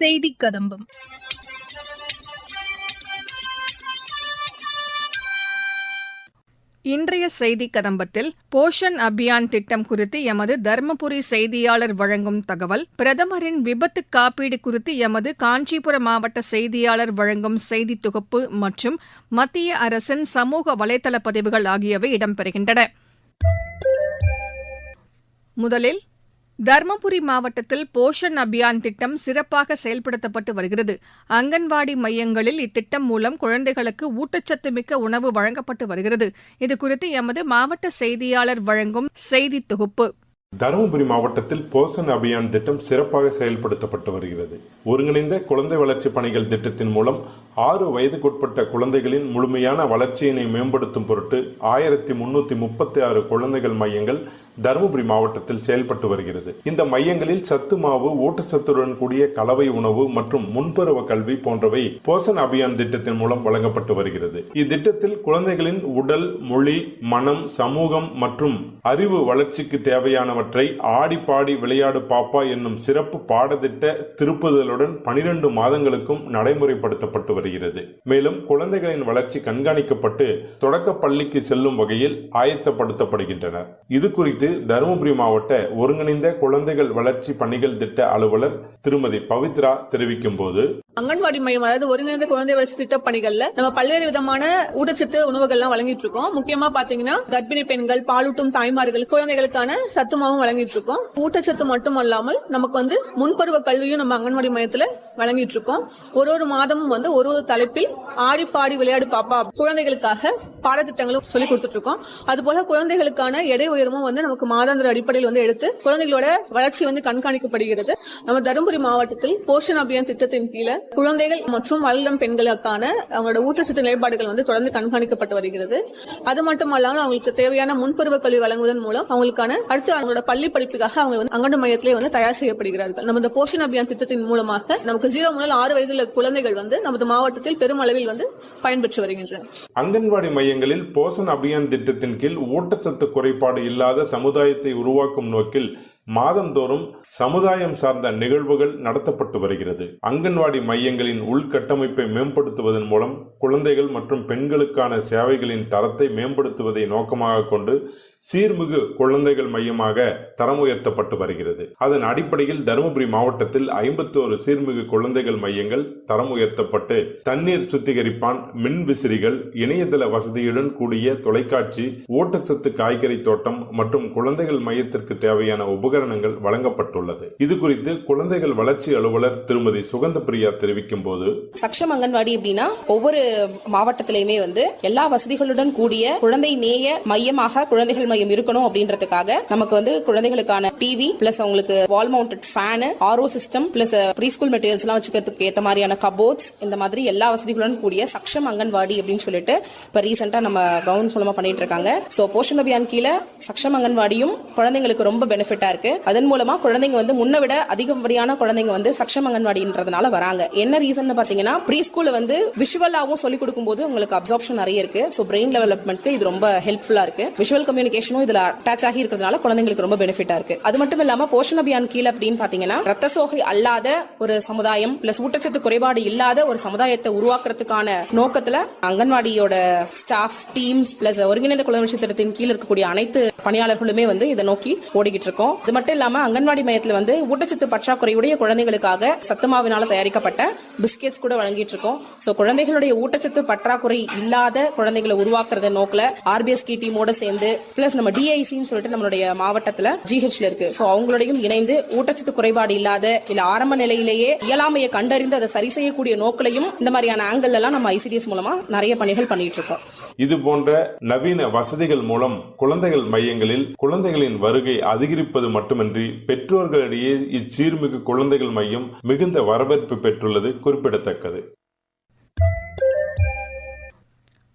செய்திக் கதம்பம். இன்றைய செய்திக் கதம்பத்தில் போஷன் அபியான் திட்டம் குறித்து எமது தருமபுரி செய்தியாளர் வழங்கும் தகவல், பிரதமரின் விபத்து காப்பீடு குறித்து எமது காஞ்சிபுரம் மாவட்ட செய்தியாளர் வழங்கும் செய்தித் தொகுப்பு மற்றும் மத்திய அரசின் சமூக வலைதள பதிவுகள் ஆகியவை இடம்பெறுகின்றன. முதலில் தருமபுரி மாவட்டத்தில் போஷன் அபியான் திட்டம் சிறப்பாக செயல்படுத்தப்பட்டு வருகிறது. அங்கன்வாடி மையங்களில் இத்திட்டம் மூலம் குழந்தைகளுக்கு ஊட்டச்சத்து மிக்க உணவு வழங்கப்பட்டு வருகிறது. இதுகுறித்து எமது மாவட்ட செய்தியாளர் வழங்கும் செய்தித் தொகுப்பு. தருமபுரி மாவட்டத்தில் போஷன் அபியான் திட்டம் சிறப்பாக செயல்படுத்தப்பட்டு வருகிறது. ஒருங்கிணைந்த குழந்தை வளர்ச்சி பணிகள் திட்டத்தின் மூலம் 6 வயதுக்குட்பட்ட குழந்தைகளின் முழுமையான வளர்ச்சியினை மேம்படுத்தும் பொருட்டு 1336 குழந்தைகள் மையங்கள் தருமபுரி மாவட்டத்தில் செயல்பட்டு வருகிறது. இந்த மையங்களில் சத்து மாவு, ஊட்டச்சத்துடன் கூடிய கலவை உணவு மற்றும் முன்பருவ கல்வி போன்றவை போஷன் அபியான் திட்டத்தின் மூலம் வழங்கப்பட்டு வருகிறது. இத்திட்டத்தில் குழந்தைகளின் உடல், மொழி, மனம், சமூகம் மற்றும் அறிவு வளர்ச்சிக்கு தேவையானவற்றை ஆடி பாடி விளையாடு பாப்பா என்னும் சிறப்பு பாடத்திட்ட திருப்புதலுடன் 12 மாதங்களுக்கும் நடைமுறைப்படுத்தப்பட்டு வருகிறது. மேலும் குழந்தைகளின் வளர்ச்சி கண்காணிக்கப்பட்டு தொடக்க பள்ளிக்கு செல்லும் வகையில் ஆயத்தப்படுத்தப்படுகின்றனர். இது குறித்து தருமபுரி மாவட்ட ஒருங்கிணைந்த குழந்தைகள் வளர்ச்சி பணிகள் திட்ட அலுவலர் திருமதி பவித்ரா தெரிவிக்கும் போது, அங்கன்வாடி மையம், அதாவது ஒருங்கிணைந்த குழந்தை வளர்ச்சி திட்ட பணிகள்ல நம்ம பல்வேறு விதமான ஊட்டச்சத்து உணவுகள்லாம் வழங்கிட்டு இருக்கோம். முக்கியமா பாத்தீங்கன்னா கர்ப்பிணி பெண்கள், பாலூட்டும் தாய்மார்கள், குழந்தைகளுக்கான சத்துமாவும் வழங்கிட்டு இருக்கோம். ஊட்டச்சத்து மட்டும் அல்லாமல் நமக்கு முன்பருவ கல்வியும் நம்ம அங்கன்வாடி மையத்துல வழங்கிட்டு இருக்கோம். ஒரு மாதமும் ஒரு தலைப்பில் ஆடி பாடி விளையாடு பாப்பா குழந்தைகளுக்காக பாடத்திட்டங்களும் சொல்லி கொடுத்துட்டு இருக்கோம். அதுபோல குழந்தைகளுக்கான எடை உயரமும் நமக்கு மாதாந்திர அடிப்படையில் எடுத்து குழந்தைகளோட வளர்ச்சி கண்காணிக்கப்படுகிறது. நம்ம தருமபுரி மாவட்டத்தில் போஷன் அபியான் திட்டத்தின் கீழே குழந்தைகள் மற்றும் வளரும் பெண்களுக்கான அவங்களோட ஊட்டச்சத்து நிலைப்பாடுகள் தொடர்ந்து கண்காணிக்கப்பட்டு வருகிறது. அது மட்டும் அல்லாமல் அவங்களுக்கு தேவையான முன்பருவ கல்வி வழங்குவதன் மூலம் அவங்களுக்கான அடுத்து அவங்களோட பள்ளி படிப்புக்காக அவங்க அங்கன்வாடி மையத்திலே தயார் செய்யப்படுகிறார்கள். நம்ம இந்த போஷன் அபியான் திட்டத்தின் மூலமாக நமக்கு 0 முதல் 6 வயதுள்ள குழந்தைகள் நமது மாவட்டத்தில் பெருமளவில் பயன்பெற்று வருகின்றனர். அங்கன்வாடி மையங்களில் போஷன் அபியான் திட்டத்தின் கீழ் ஊட்டச்சத்து குறைபாடு இல்லாத சமுதாயத்தை உருவாக்கும் நோக்கில் மாதந்தோறும் சமுதாயம் சார்ந்த நிகழ்வுகள் நடத்தப்பட்டு வருகிறது. அங்கன்வாடி மையங்களின் உள்கட்டமைப்பை மேம்படுத்துவதன் மூலம் குழந்தைகள் மற்றும் பெண்களுக்கான சேவைகளின் தரத்தை மேம்படுத்துவதை நோக்கமாக கொண்டு சீர்மிகு குழந்தைகள் மையமாக தரம் உயர்த்தப்பட்டு வருகிறது. அதன் அடிப்படையில் தருமபுரி மாவட்டத்தில் 51 சீர்மிகு குழந்தைகள் மையங்கள் தரம் உயர்த்தப்பட்டு தண்ணீர் சுத்திகரிப்பான், மின் விசிறிகள், இணையதள வசதியுடன் கூடிய தொலைக்காட்சி, ஊட்டச்சத்து காய்கறி தோட்டம் மற்றும் குழந்தைகள் மையத்திற்கு தேவையான உபகரணங்கள் வழங்கப்பட்டுள்ளது. இது குறித்து குழந்தைகள் வளர்ச்சி அலுவலர் திருமதி சுகந்த பிரியா தெரிவிக்கும் போது, சக்ஷம் அங்கன்வாடி அப்படின்னா ஒவ்வொரு மாவட்டத்திலுமே எல்லா வசதிகளுடன் கூடிய குழந்தை நேய மையமாக குழந்தைகள் மையம் இருக்கணும் அப்படின்றதுக்காக நமக்கு குழந்தைகளுக்கான டிவி பிளஸ் அவங்களுக்கு wall mounted fan, RO system plus pre school materials எல்லாம் வச்சுக்கிறதுக்கு ஏற்ற மாதிரியான கபோர்ட்ஸ், இந்த மாதிரி எல்லா வசதிகளுடன் கூடிய சக்ஷம் அங்கன்வாடி அப்படின்னு சொல்லிட்டு இப்ப ரீசெண்டா நம்ம கவர்மெண்ட் மூலமா பண்ணிட்டு இருக்காங்க. சோ போஷன் அபியான் கீழே சக்ஷம் அங்கன்வாடியும் குழந்தைங்களுக்கு ரொம்ப பெனிஃபிட்டா இருக்கு. அதன் மூலமா குழந்தைங்க முன்ன விட அதிகப்படியான குழந்தைங்க சக்ஷம் அங்கன்வாடின்றதுனால வராங்க. என்ன ரீசன் பாத்தீங்கன்னா ப்ரீ ஸ்கூல்ல விஷுவலாவும் சொல்லிக் கொடுக்கும் போது உங்களுக்கு அப்சார்ப்ஷன் நிறைய இருக்கு. சோ பிரெயின் டெவலப்மெண்ட்க்கு இது ரொம்ப ஹெல்ப்ஃபுல்லா இருக்கு. விஷுவல் கம்யூனிகேஷனும் இதுல அட்டாச் ஆகி இருக்கிறதுனால குழந்தைங்களுக்கு ரொம்ப பெனிஃபிட்டா இருக்கு. அது மட்டும் இல்லாம போஷன் அபியான் கீழ அப்படின்னு பாத்தீங்கன்னா ரத்த சோகை அல்லாத ஒரு சமுதாயம் பிளஸ் ஊட்டச்சத்து குறைபாடு இல்லாத ஒரு சமுதாயத்தை உருவாக்குறதுக்கான நோக்கத்துல அங்கன்வாடியோட ஸ்டாஃப் டீம்ஸ் பிளஸ் ஒருங்கிணைந்த குழந்தை வளர்ச்சி திட்டத்தின் கீழ் இருக்கக்கூடிய அனைத்து பணியாளர்களுமே இதை நோக்கி ஓடிக்கிட்டு இருக்கோம். இது மட்டும் இல்லாம அங்கன்வாடி மையத்துல ஊட்டச்சத்து பற்றாக்குறையுடைய குழந்தைகளுக்காக சத்துமாவினால தயாரிக்கப்பட்ட பிஸ்கெட்ஸ் கூட வழங்கிட்டு இருக்கோம். சோ குழந்தைகளுடைய ஊட்டச்சத்து பற்றாக்குறை இல்லாத குழந்தைகளை உருவாக்குறத நோக்கில ஆர்பிஎஸ்கி டீமோட சேர்ந்து பிளஸ் நம்ம டிஐசின்னு சொல்லிட்டு நம்மளுடைய மாவட்டத்துல ஜிஹெச்ல இருக்கு. சோ அவங்களோடையும் இணைந்து ஊட்டச்சத்து குறைபாடு இல்லாத இல்ல ஆரம்ப நிலையிலேயே இயலாமையை கண்டறிந்து அதை சரி செய்யக்கூடிய நோக்கிலையும் இந்த மாதிரியான ஆங்கிள் எல்லாம் நம்ம ஐசிடிஎஸ் மூலமா நிறைய பணிகள் பண்ணிட்டு இருக்கோம். இது போன்ற நவீன வசதிகள் மூலம் குழந்தைகள் மையங்களில் குழந்தைகளின் வருகை அதிகரிப்பது மட்டுமின்றி பெற்றோர்களிடையே இச்சீர்மிகு குழந்தைகள் மையம் மிகுந்த வரவேற்பு பெற்றுள்ளது குறிப்பிடத்தக்கது.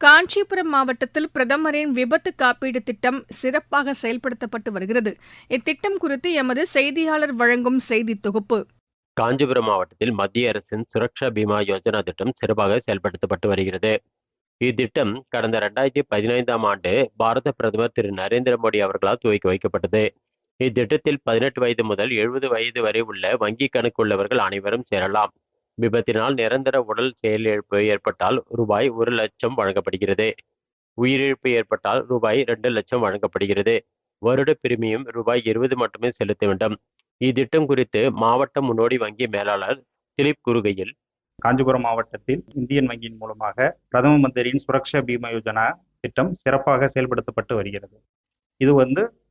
காஞ்சிபுரம் மாவட்டத்தில் பிரதமரின் விபத்து காப்பீடு திட்டம் சிறப்பாக செயல்படுத்தப்பட்டு வருகிறது. இத்திட்டம் குறித்து எமது செய்தியாளர் வழங்கும் செய்தித் தொகுப்பு. காஞ்சிபுரம் மாவட்டத்தில் மத்திய அரசின் சுரக்ஷா பீமா யோஜனா திட்டம் சிறப்பாக செயல்படுத்தப்பட்டு வருகிறது. இத்திட்டம் கடந்த 2015ஆம் ஆண்டு பாரத பிரதமர் திரு நரேந்திர மோடி அவர்களால் துவக்கி வைக்கப்பட்டது. இத்திட்டத்தில் 18 வயது முதல் 70 வயது வரை உள்ள வங்கி கணக்குள்ளவர்கள் அனைவரும் சேரலாம். விபத்தினால் நிரந்தர உடல் செயலிழப்பு ஏற்பட்டால் ரூபாய் 1,00,000 வழங்கப்படுகிறது. உயிரிழப்பு ஏற்பட்டால் ரூபாய் 2,00,000 வழங்கப்படுகிறது. வருட பிரீமியம் ரூபாய் 20 மட்டுமே செலுத்த வேண்டும். இத்திட்டம் குறித்து மாவட்ட முன்னோடி வங்கி மேலாளர் திலீப் கூறுகையில், காஞ்சிபுரம் மாவட்டத்தில் இந்தியன் வங்கியின் மூலமாக பிரதம மந்திரியின் சுரக்ஷா பீமா யோஜனா திட்டம் சிறப்பாக செயல்படுத்தப்பட்டு வருகிறது. இது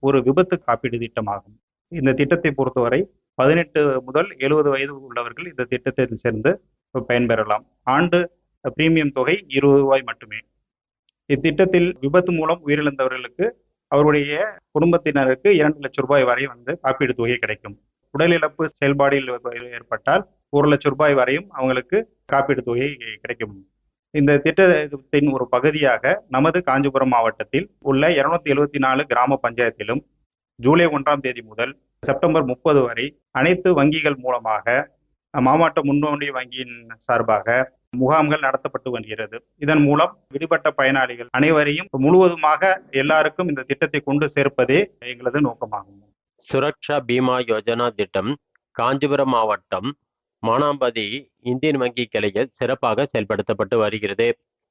ஒரு விபத்து காப்பீடு திட்டமாகும். இந்த திட்டத்தை பொறுத்தவரை 18 முதல் 70 வயது உள்ளவர்கள் இந்த திட்டத்தில் சேர்ந்து பயன்பெறலாம். ஆண்டு பிரீமியம் தொகை ரூபாய் 20 மட்டுமே. இத்திட்டத்தில் விபத்து மூலம் உயிரிழந்தவர்களுக்கு அவருடைய குடும்பத்தினருக்கு 2 லட்சம் ரூபாய் வரை காப்பீடு தொகை கிடைக்கும். உடல் இழப்பு செயல்பாடில் ஏற்பட்டால் 1 லட்சம் ரூபாய் வரையும் அவங்களுக்கு காப்பீடு தொகை கிடைக்கும். இந்த திட்டத்தின் ஒரு பகுதியாக நமது காஞ்சிபுரம் மாவட்டத்தில் உள்ள 274 கிராம பஞ்சாயத்திலும் ஜூலை 1ஆம் தேதி முதல் செப்டம்பர் 30 வரை அனைத்து வங்கிகள் மூலமாக மாவட்ட முன்னோடி வங்கியின் சார்பாக முகாம்கள் நடத்தப்பட்டு வருகிறது. இதன் மூலம் விடுபட்ட பயனாளிகள் அனைவரையும் முழுவதுமாக எல்லாருக்கும் இந்த திட்டத்தை கொண்டு சேர்ப்பதே எங்களது நோக்கமாகும். சுரக்ஷா பீமா யோஜனா திட்டம் காஞ்சிபுரம் மாவட்டம் மானாம்பதி இந்தியன் வங்கி கிளையில் சிறப்பாக செயல்படுத்தப்பட்டு வருகிறது.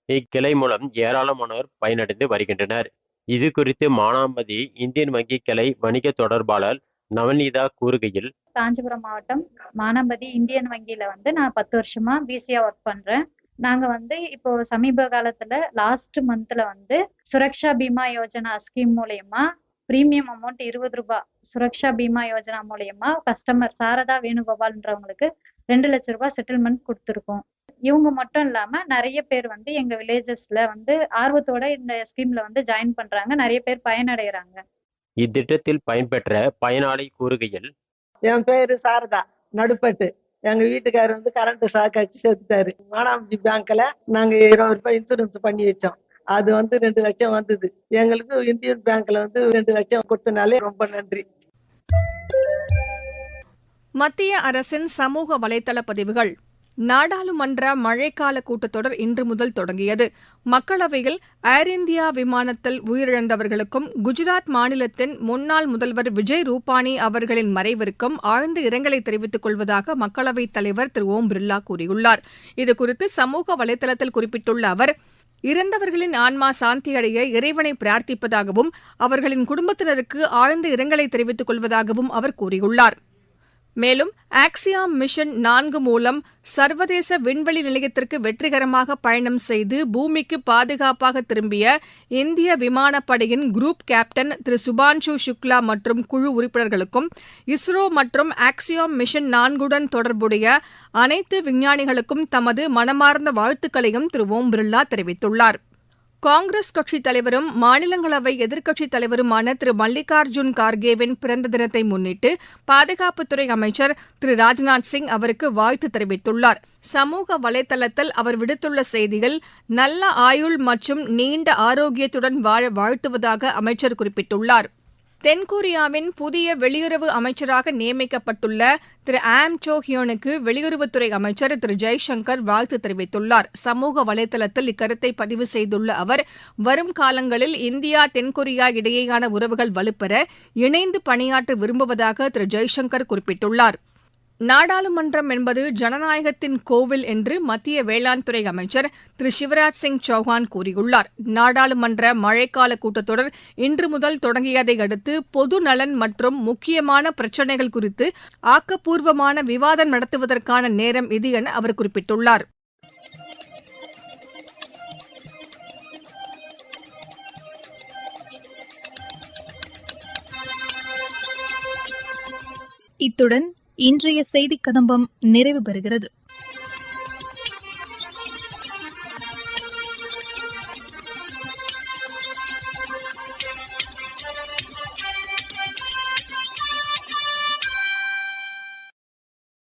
இக்கிளை மூலம் ஏராளமானோர் பயனடைந்து வருகின்றனர். இது குறித்து மானாம்பதி இந்தியன் வங்கி கிளை வணிக தொடர்பாளர் நவநீதா கூறுகையில், காஞ்சிபுரம் மாவட்டம் மானாம்பதி இந்தியன் வங்கியில நான் 10 வருஷமா பிசியா ஒர்க் பண்றேன். நாங்க இப்போ சமீப காலத்துல லாஸ்ட் மந்த்ல சுரக்ஷா பீமா யோஜனா ஸ்கீம் மூலயமா பிரீமியம் அமௌண்ட் 20 ரூபாய் சுரக்ஷா பீமா யோஜனா மூலயமா கஸ்டமர் சாரதா வேணுகோபால்ன்றவங்களுக்கு 2 லட்சம் ரூபாய் செட்டில்மெண்ட் கொடுத்துருக்கோம். இவங்க மட்டும் இல்லாம நிறைய பேர் எங்க வில்லேஜஸ்ல ஆர்வத்தோட இந்த ஸ்கீம்ல ஜாயின் பண்றாங்க. நிறைய பேர் பயனடைகிறாங்க. இத்திட்டத்தில் பயன்பெற்ற பயனாளி கூறுகையில், என் பேரு சாரதா நடுப்பட்டு. எங்க வீட்டுக்காரர் கரண்ட் ஷாக் அடிச்சு செத்துட்டாரு. மானாம்பதி பேங்க்ல நாங்க 20 ரூபாய் இன்சூரன்ஸ் பண்ணி வச்சோம். அது 2 லட்சம் வந்தது. எங்களுக்கு இந்தியன் பேங்க்ல 2 லட்சம் கொடுத்தனாலே ரொம்ப நன்றி. மத்திய அரசின் சமூக வலைதள பதிவுகள். நாடாளுமன்ற மழைக்கால கூட்டத்தொடர் இன்று முதல் தொடங்கியது. மக்களவையில் ஏர் இந்தியா விமானத்தில் உயிரிழந்தவர்களுக்கும் குஜராத் மாநிலத்தின் முன்னாள் முதல்வர் விஜய் ரூபானி அவர்களின் மறைவிற்கும் ஆழ்ந்த இரங்கலை தெரிவித்துக் கொள்வதாக மக்களவைத் தலைவர் திரு ஓம் பிர்லா கூறியுள்ளார். இதுகுறித்து சமூக வலைதளத்தில் குறிப்பிட்டுள்ள அவர், இறந்தவர்களின் ஆன்மா சாந்தியடைய இறைவனை பிரார்த்திப்பதாகவும் அவர்களின் குடும்பத்தினருக்கு ஆழ்ந்த இரங்கலை தெரிவித்துக் கொள்வதாகவும் அவர் கூறியுள்ளார். மேலும் ஆக்சியாம் மிஷன் 4 மூலம் சர்வதேச விண்வெளி நிலையத்திற்கு வெற்றிகரமாக பயணம் செய்து பூமிக்கு பாதுகாப்பாக திரும்பிய இந்திய விமானப்படையின் குரூப் கேப்டன் திரு சுபான்ஷு சுக்லா மற்றும் குழு உறுப்பினர்களுக்கும் இஸ்ரோ மற்றும் ஆக்சியாம் மிஷன் 4உடன் தொடர்புடைய அனைத்து விஞ்ஞானிகளுக்கும் தமது மனமார்ந்த வாழ்த்துக்களையும் திரு ஓம் பிர்லா தெரிவித்துள்ளார். காங்கிரஸ் கட்சித் தலைவரும் மாநிலங்களவை எதிர்க்கட்சித் தலைவருமான திரு மல்லிகார்ஜுன் கார்கேவின் பிறந்த தினத்தை முன்னிட்டு பாதுகாப்புத்துறை அமைச்சர் திரு ராஜ்நாத் சிங் அவருக்கு வாழ்த்து தெரிவித்துள்ளார். சமூக வலைதளத்தில் அவர் விடுத்துள்ள செய்தியில், நல்ல ஆயுள் மற்றும் நீண்ட ஆரோக்கியத்துடன் வாழ வாழ்த்துவதாக அமைச்சர் குறிப்பிட்டுள்ளார். தென்கொரியாவின் புதிய வெளியுறவு அமைச்சராக நியமிக்கப்பட்டுள்ள திரு ஆம் சோ ஹியோனுக்கு வெளியுறவுத்துறை அமைச்சர் திரு ஜெய்சங்கர் வாழ்த்து தெரிவித்துள்ளார். சமூக வலைதளத்தில் இக்கருத்தை பதிவு செய்துள்ள அவர், வரும் காலங்களில் இந்தியா தென்கொரியா இடையேயான உறவுகள் வலுப்பெற இணைந்து பணியாற்ற விரும்புவதாக திரு ஜெய்சங்கர் குறிப்பிட்டுள்ளார். நாடாளுமன்றம் என்பது ஜனநாயகத்தின் கோவில் என்று மத்திய வேளாண் துறை அமைச்சர் திரு சிவராஜ் சிங் சௌஹான் கூறியுள்ளார். நாடாளுமன்ற மழைக்கால கூட்டத்தொடர் இன்று முதல் தொடங்கியதை அடுத்து பொது நலன் மற்றும் முக்கியமான பிரச்சினைகள் குறித்து ஆக்கப்பூர்வமான விவாதம் நடத்துவதற்கான நேரம் இது என அவர் குறிப்பிட்டுள்ளார். இத்துடன் இன்றைய செய்திக் கதம்பம் நிறைவு பெறுகிறது.